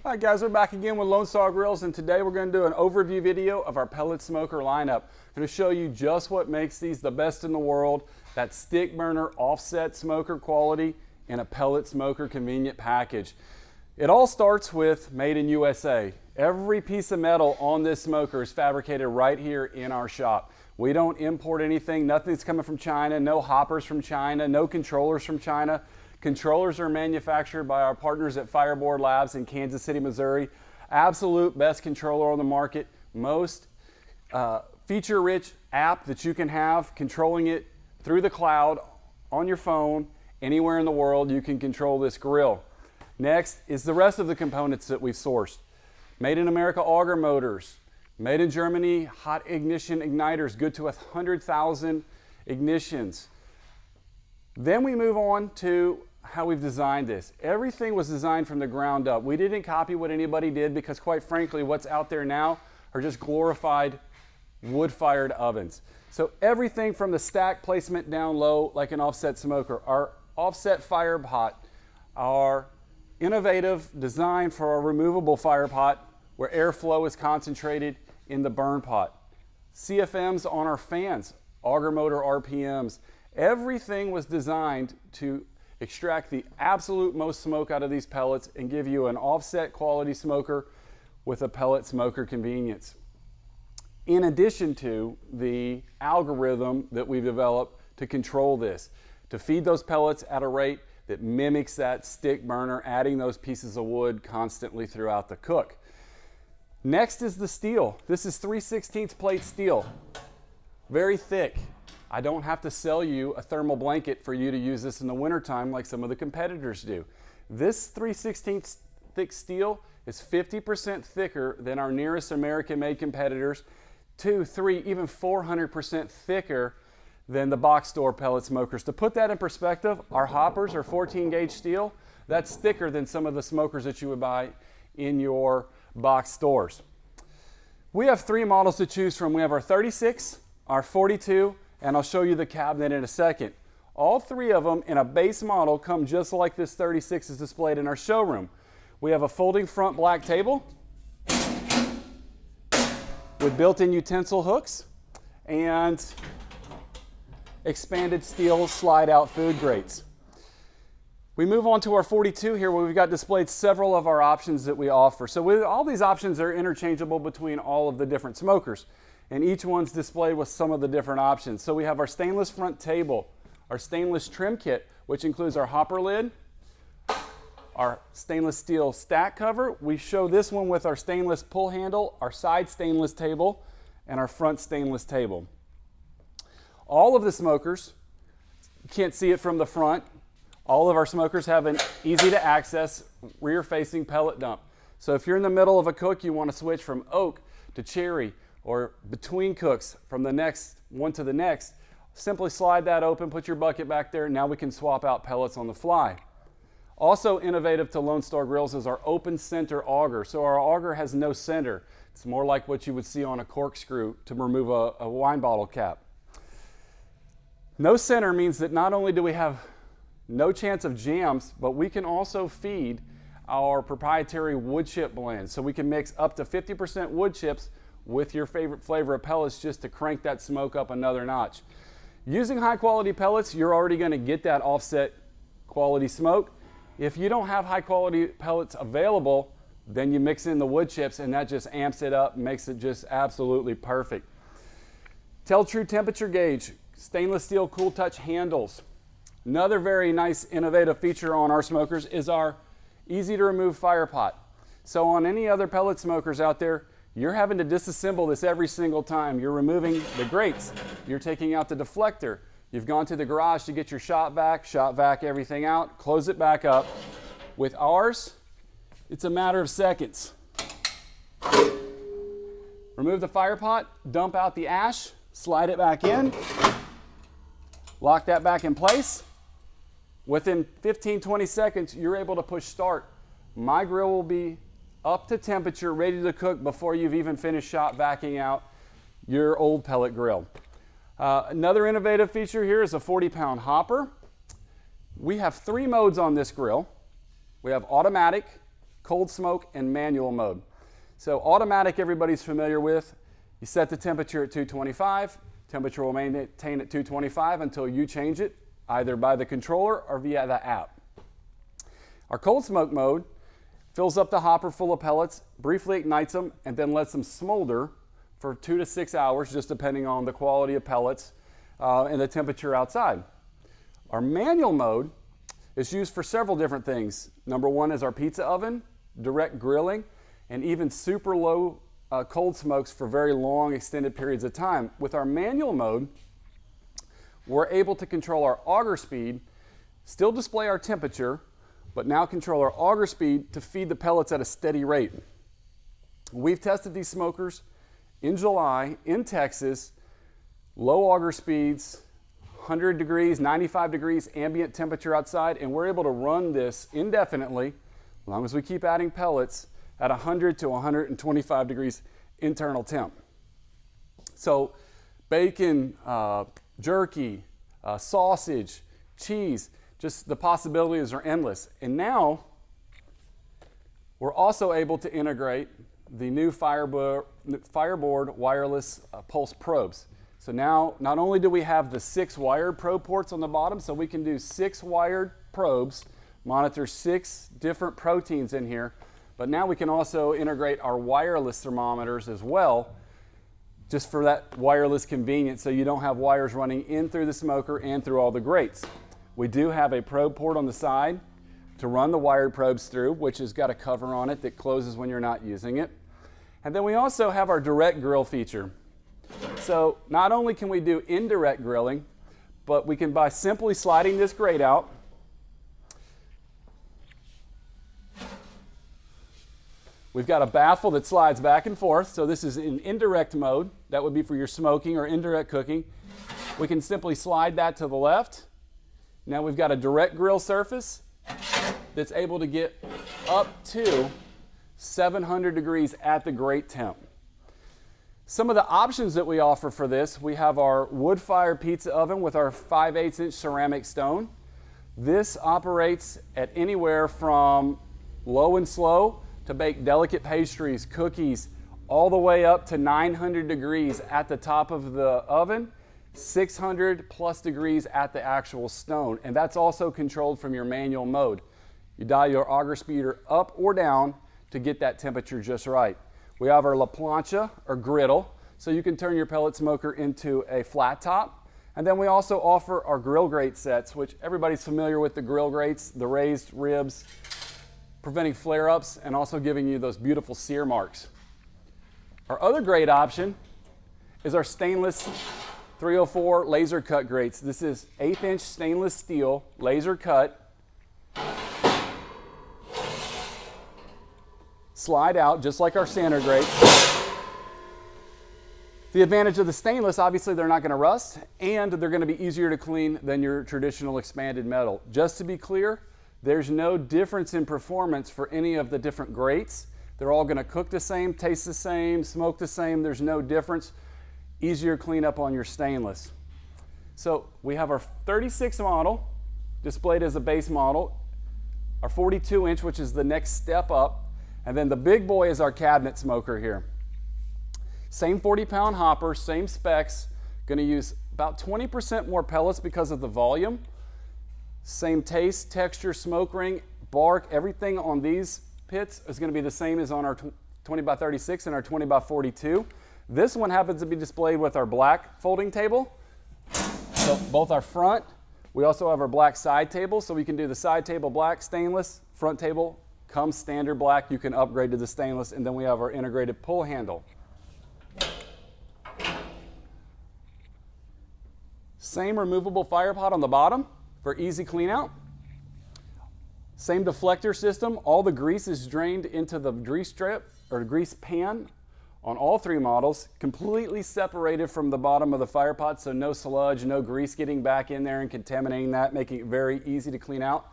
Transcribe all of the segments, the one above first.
Hi guys, we're back again with Lone Star Grills, and today we're going to do an overview video of our pellet smoker lineup. I'm going to show you just what makes these the best in the world, that stick burner offset smoker quality in a pellet smoker convenient package. It all starts with made in USA. Every piece of metal on this smoker is fabricated right here in our shop. We don't import anything, nothing's coming from China, no hoppers from China, no controllers from China. Controllers are manufactured by our partners at Fireboard Labs in Kansas City, Missouri. Absolute best controller on the market. Most feature-rich app that you can have, controlling it through the cloud, on your phone, anywhere in the world, you can control this grill. Next is the rest of the components that we've sourced. Made in America auger motors. Made in Germany hot ignition igniters, good to 100,000 ignitions. Then we move on to how we've designed this. Everything was designed from the ground up. We didn't copy what anybody did because, quite frankly, what's out there now are just glorified wood-fired ovens. So everything from the stack placement down low, like an offset smoker, our offset fire pot, our innovative design for our removable fire pot where airflow is concentrated in the burn pot, CFMs on our fans, auger motor RPMs. Everything was designed to extract the absolute most smoke out of these pellets and give you an offset quality smoker with a pellet smoker convenience. In addition to the algorithm that we've developed to control this, to feed those pellets at a rate that mimics that stick burner, adding those pieces of wood constantly throughout the cook. Next is the steel. This is 3/16 plate steel, very thick. I don't have to sell you a thermal blanket for you to use this in the wintertime like some of the competitors do. This 3/16 thick steel is 50% thicker than our nearest American-made competitors, 200, 300, even 400% thicker than the box store pellet smokers. To put that in perspective, our hoppers are 14 gauge steel. That's thicker than some of the smokers that you would buy in your box stores. We have three models to choose from. We have our 36, our 42, and I'll show you the cabinet in a second. All three of them in a base model come just like this 36 is displayed in our showroom. We have a folding front black table with built-in utensil hooks and expanded steel slide-out food grates. We move on to our 42 here, where we've got displayed several of our options that we offer. So all these options are interchangeable between all of the different smokers, and each one's displayed with some of the different options. So we have our stainless front table, our stainless trim kit, which includes our hopper lid, our stainless steel stack cover. We show this one with our stainless pull handle, our side stainless table, and our front stainless table. All of the smokers, you can't see it from the front, all of our smokers have an easy to access rear facing pellet dump. So if you're in the middle of a cook, you want to switch from oak to cherry, or between cooks from the next one to the next, simply slide that open, put your bucket back there, and now we can swap out pellets on the fly. Also innovative to Lone Star Grills is our open center auger. So our auger has no center. It's more like what you would see on a corkscrew to remove a wine bottle cap. No center means that not only do we have no chance of jams, but we can also feed our proprietary wood chip blend. So we can mix up to 50% wood chips with your favorite flavor of pellets just to crank that smoke up another notch. Using high quality pellets, you're already going to get that offset quality smoke. If you don't have high quality pellets available, then you mix in the wood chips and that just amps it up, makes it just absolutely perfect. Tell true temperature gauge, stainless steel cool touch handles. Another very nice innovative feature on our smokers is our easy to remove fire pot. So on any other pellet smokers out there, you're having to disassemble this every single time. You're removing the grates, you're taking out the deflector, you've gone to the garage to get your shop vac everything out, close it back up. With ours, it's a matter of seconds. Remove the fire pot, dump out the ash, slide it back in, lock that back in place. Within 15-20 seconds, you're able to push start. My grill will be up to temperature, ready to cook before you've even finished shop vacuuming out your old pellet grill. Another innovative feature here is a 40-pound hopper. We have three modes on this grill. We have automatic, cold smoke, and manual mode. So automatic, everybody's familiar with. You set the temperature at 225. Temperature will maintain at 225 until you change it, either by the controller or via the app. Our cold smoke mode fills up the hopper full of pellets, briefly ignites them, and then lets them smolder for 2 to 6 hours, just depending on the quality of pellets and the temperature outside. Our manual mode is used for several different things. Number one is our pizza oven, direct grilling, and even super low cold smokes for very long extended periods of time. With our manual mode, we're able to control our auger speed, still display our temperature, but now control our auger speed to feed the pellets at a steady rate. We've tested these smokers in July in Texas, low auger speeds, 100 degrees, 95 degrees ambient temperature outside, and we're able to run this indefinitely, as long as we keep adding pellets, at 100 to 125 degrees internal temp. So bacon, jerky, sausage, cheese, just the possibilities are endless. And now we're also able to integrate the new Fireboard wireless pulse probes. So now not only do we have the 6 wired probe ports on the bottom, so we can do 6 wired probes, monitor 6 different proteins in here, but now we can also integrate our wireless thermometers as well, just for that wireless convenience, so you don't have wires running in through the smoker and through all the grates. We do have a probe port on the side to run the wired probes through, which has got a cover on it that closes when you're not using it. And then we also have our direct grill feature. So not only can we do indirect grilling, but we can, by simply sliding this grate out, we've got a baffle that slides back and forth. So this is in indirect mode. That would be for your smoking or indirect cooking. We can simply slide that to the left. Now we've got a direct grill surface that's able to get up to 700 degrees at the grate temp. Some of the options that we offer for this, we have our wood-fired pizza oven with our 5/8 inch ceramic stone. This operates at anywhere from low and slow to bake delicate pastries, cookies, all the way up to 900 degrees at the top of the oven, 600 plus degrees at the actual stone. And that's also controlled from your manual mode. You dial your auger speeder up or down to get that temperature just right. We have our La Plancha or griddle, so you can turn your pellet smoker into a flat top. And then we also offer our grill grate sets, which everybody's familiar with the grill grates, the raised ribs, preventing flare-ups and also giving you those beautiful sear marks. Our other great option is our stainless 304 laser cut grates. This is 1/8 inch stainless steel laser cut. Slide out just like our standard grates. The advantage of the stainless, obviously they're not going to rust, and they're going to be easier to clean than your traditional expanded metal. Just to be clear, there's no difference in performance for any of the different grates. They're all going to cook the same, taste the same, smoke the same. There's no difference. Easier cleanup on your stainless. So we have our 36 model displayed as a base model, our 42 inch, which is the next step up, and then the big boy is our cabinet smoker here. Same 40-pound hopper, same specs, going to use about 20% more pellets because of the volume. Same taste, texture, smoke ring, bark, everything on these pits is going to be the same as on our 20 by 36 and our 20 by 42. This one happens to be displayed with our black folding table. So both our front, we also have our black side table, so we can do the side table black stainless, front table comes standard black. You can upgrade to the stainless, and then we have our integrated pull handle. Same removable fire pot on the bottom for easy clean out. Same deflector system. All the grease is drained into the grease strip or grease pan on all 3 models, completely separated from the bottom of the fire pot, so no sludge, no grease getting back in there and contaminating that, making it very easy to clean out.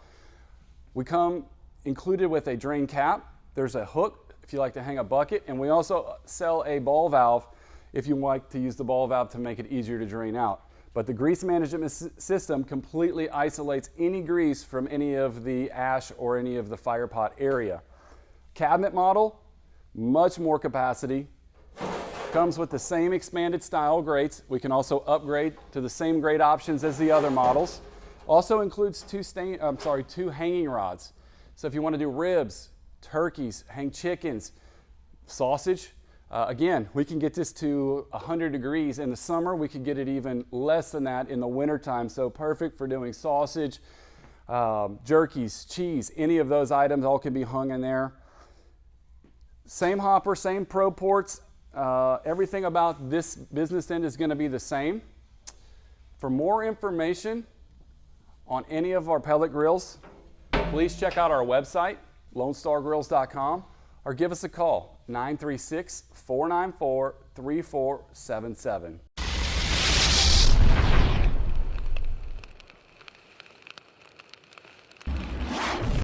We come included with a drain cap. There's a hook if you like to hang a bucket, and we also sell a ball valve if you like to use the ball valve to make it easier to drain out. But the grease management system completely isolates any grease from any of the ash or any of the fire pot area. Cabinet model, much more capacity. Comes with the same expanded style grates. We can also upgrade to the same grate options as the other models. Also includes two hanging rods. So if you want to do ribs, turkeys, hang chickens, sausage, again, we can get this to 100 degrees. In the summer, we could get it even less than that in the wintertime. So perfect for doing sausage, jerkies, cheese, any of those items all can be hung in there. Same hopper, same pro ports. Everything about this business end is going to be the same. For more information on any of our pellet grills, please check out our website, lonestargrills.com, or give us a call, 936-494-3477.